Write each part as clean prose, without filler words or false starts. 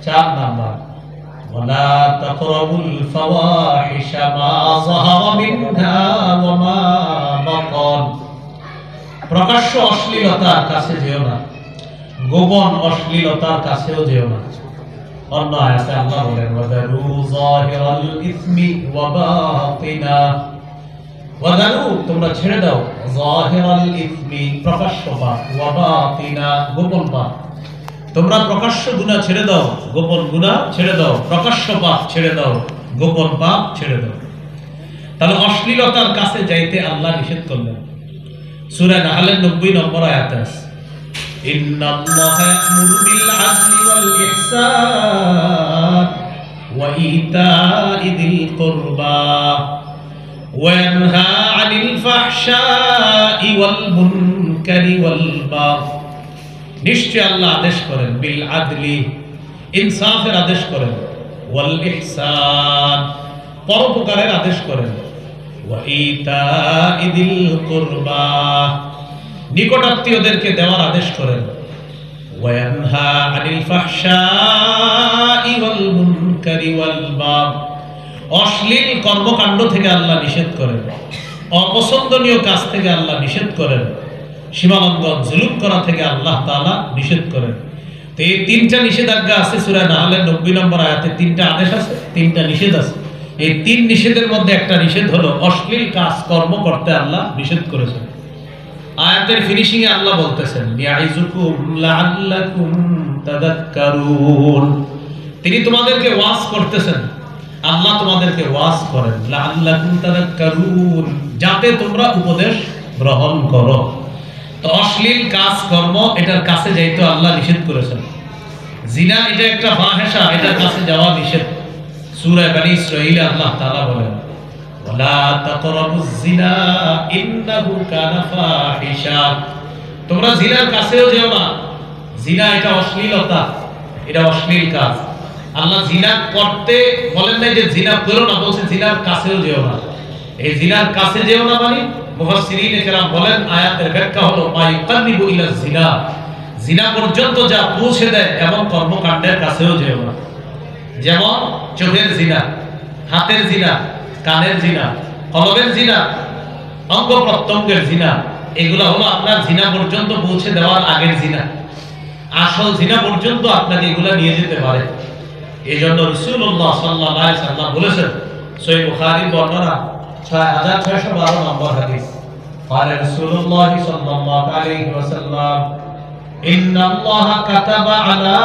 4 number ওয়ালা তাকরাবুল ফাওয়াহিশা মা যাহারা মিনহা ওয়া মা বাতান। প্রকাশ্য অশ্লীলতার কাছে যেও না, গোপন অশ্লীলতার কাছেও যেও না। অন্য আয়াতে আল্লাহ বলেন ওয়াদারু যাহিরাল ইসমি ওয়া বাতিনা, ওয়াদারু তোমরা ছেড়ে দাও, যাহিরাল ইসমি প্রকাশ্য পাপ, ওয়া বাতিনা গোপন পাপ। তোমরা প্রকাশ্য গুনাহ ছেড়ে দাও, গোপন গুনাহ ছেড়ে দাও, প্রকাশ্য পাপ ছেড়ে দাও, গোপন পাপ ছেড়ে দাও। তাহলে অশ্লীলতার কাছে যাইতে আল্লাহ নিষেধ করলেন। সূরা নাহলের 90 নম্বর আয়াতে আছে ইন্নাল্লাহা ইয়া'মুরু বিল আদলি ওয়াল ইহসান ওয়া ইতা'i যিল কুরবা ওয়া ইয়ানহা 'আনিল ফাহশা'i ওয়াল মুনকারি ওয়াল বাগই। নিশ্চয় আল্লাহ আদেশ করেন বিল আদলি ইনসাফের আদেশ করেন, ওয়াল ইহসান পরোপকারের আদেশ করেন, ওয়া ইতা'i যিল কুরবা নিকটাত্মীয়দেরকে দেওয়ার আদেশ করেন, ওয়া ইয়ানহা আনিল ফাহশা'i ওয়াল মুনকারি ওয়াল বাগই অশ্লীল কর্মকাণ্ড থেকে আল্লাহ নিষেধ করেন, অপছন্দনীয় কাজ থেকে আল্লাহ নিষেধ করেন, সীমালঙ্ঘন জুলুম করা থেকে আল্লাহ তাআলা নিষেধ করেন। তো এই 3টা নিষেধাজ্ঞা আছে সূরা নাহলের 90 নম্বর আয়াতে, 3টা আদেশ আছে, 3টা নিষেধ আছে। এই 3 নিষেধের মধ্যে একটা নিষেধ হলো অশ্লীল কাজ কর্ম করতে আল্লাহ নিষেধ করেছেন। আয়াতের ফিনিশিং এ আল্লাহ বলতেছেন ইয়াইযুকুম লাআল্লাকুম তাযাক্কারুন, তিনি তোমাদেরকে ওয়াজ করতেছেন, আল্লাহ তোমাদেরকে ওয়াজ করেন লাআল্লাকুম তাযাক্কারুন যাতে তোমরা উপদেশ গ্রহণ করো। তো অশ্লীল কাজ কর্ম এটার কাছে যাইতে আল্লাহ নিষেধ করেছেন। জিনা এটা একটা ফাহিশা, এটার কাছে যাওয়া নিষেধ। সূরা বনী ইসরাঈলে আল্লাহ তাআলা বলেন ওয়ালা তাকরাবুজ জিনা ইন্নাহু কানা ফাহিশা, তোমরা জিনার কাছেও যেও না। জিনা এটা অশ্লীলতা, এটা অশ্লীল কাজ। আল্লাহ জিনা করতে বলেন না যে জিনা করো না, বলছে জিনার কাছেও যেও না। এই জিনার কাছে যেও না মানে মুফাসসিরিনে কেরাম বলেন আয়াতের ব্যাখ্যা হলো মা ইকাররিবু ইলা জিনা, জিনা পর্যন্ত যা পৌঁছে দেয় এমন কর্মকাণ্ডের কাছেও যেও না। যেমন চোখের জিনা, হাতের জিনা, কানের জিনা, কলবের জিনা, অঙ্গ প্রত্যঙ্গের জিনা, এগুলো হলো আপনার জিনা পর্যন্ত পৌঁছে দেওয়ার আগের জিনা। আসল জিনা পর্যন্ত আপনাকে এগুলা নিয়ে যেতে পারে। এইজন্য রাসূলুল্লাহ সাল্লাল্লাহু আলাইহি ওয়াসাল্লাম বলেছেন সহিহ বুখারীর বর্ণনা 6612 নম্বর হাদিস, قال رسول الله صلى الله عليه وسلم إن الله كتب على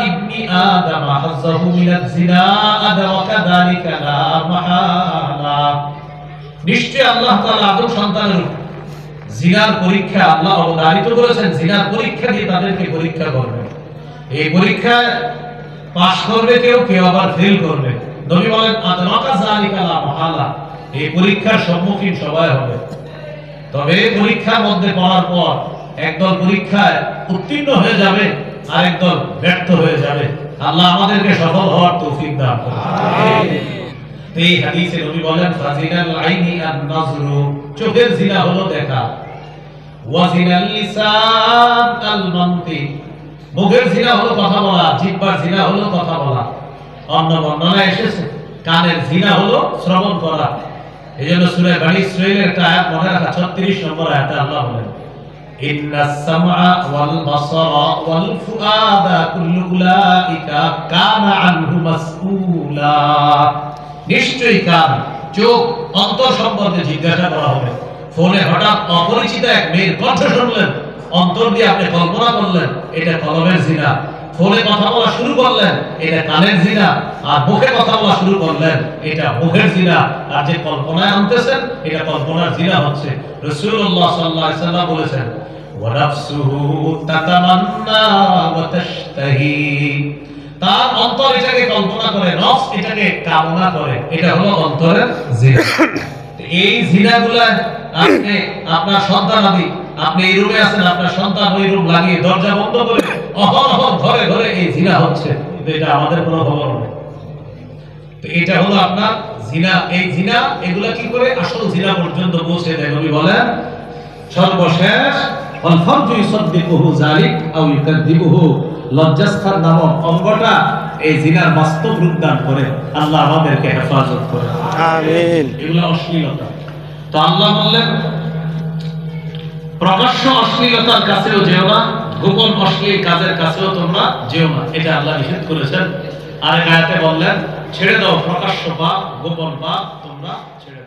ابن آدم حظه من الزنا أدرك ذلك لا محالة। নিশ্চয় আল্লাহ তাআলা আদম সন্তানের জিনার পরীক্ষা আল্লাহ অবধারিত করেছেন, জিনার পরীক্ষা দিয়ে তাদেরকে পরীক্ষা করবেন। এই পরীক্ষায় পাশ করবে কেউ, কেউ আবার ফেল করবে। নবী বলেন আদরাকা যালিকা লা মাহালা, এই পরীক্ষার সম্মুখীন সবাই হবে। তবে পরীক্ষার মধ্যে পড়ার পর একদল পরীক্ষায় উত্তীর্ণ হয়ে যাবে, আরেকদল ব্যর্থ হয়ে যাবে। আল্লাহ আমাদেরকে সফল হওয়ার তৌফিক দান করুন। আমিন। এই হাদিসে নবী বলেন ফাজিনাল আইনি আন-নাজরু, চোখের জিনা হলো দেখা, ওয়া জিনাল লিসান আল-মানতিক, মুখের জিনা হলো কথা বলা, জিহ্বার জিনা হলো কথা বলা। অন্য বর্ণনায় এসেছে কানের জিনা হলো শ্রবণ করা। এইজন্য সূরা বনী ইসরাঈলের একটা আয়াত মনে রাখা, 36 নম্বর আয়াতে আল্লাহ বলেন ইন্নাস সামআ ওয়াল বাসারা ওয়াল ফুআদা কুল্লু উলাইকা কানা আনহু মাসউলা, নিশ্চয়ই কান, চোখ, অন্তর সম্পর্কে জিজ্ঞাসা করা হবে। ফোনে হঠাৎ অপরিচিত এক মেয়ের কণ্ঠ শুনলেন, অন্তর দিয়ে আপনি কল্পনা করলেন এটা কলবের জিনা। ফোনে কথা বলা শুরু করলেন, এটা কানের জিনা। আর মুখে কথা বলা শুরু করলেন, এটা মুখের জিনা। আর যে কল্পনায় আনতেছেন এটা কল্পনার জিনা হচ্ছে। রাসূলুল্লাহ সাল্লাল্লাহু আলাইহি ওয়াসাল্লাম বলেছেন ওয়া নাফসুহু তাতামান্না ওয়া তাশতাহি, তার অন্তর এটাকে কল্পনা করে, নফস এটাকে কামনা করে। এটা হলো অন্তরের জিনা। এই জিনাগুলা আপনি আপনার সন্তানাদি, আপনি এই রুমে আছেন, আপনার সন্তান ওই রুম লাগিয়ে দরজা বন্ধ করে অহরহ ঘরে ঘরে এই জিনা হচ্ছে, এটা আমাদের কোনো খবর নেই। তো এটা হলো আপনার জিনা। এই জিনা এগুলা কি করে আসল জিনা পর্যন্ত পৌঁছে দেয়। নবী বলেন সর্বশেষ ওয়াল ফারজু ইসাদদিকুহু যালিক আও ইউকাযযিবুহু, লজ্জাস্থান নামক অঙ্গটা এই জিনার বাস্তব রূপ দান করে আল্লাহ আমাদেরকে হেফাজত করে। আমিন। এগুলো অশ্লীলতা। তো আল্লাহ বললেন প্রকাশ্য অশ্লীলতার কাছেও যেও না, গোপন অশ্লীল কাজের কাছেও তোমরা যেও না, এটা আল্লাহ নিষেধ করেছেন। আর আয়াতে বললেন ছেড়ে দাও প্রকাশ্য পাপ, গোপন পাপ তোমরা ছেড়ে দাও।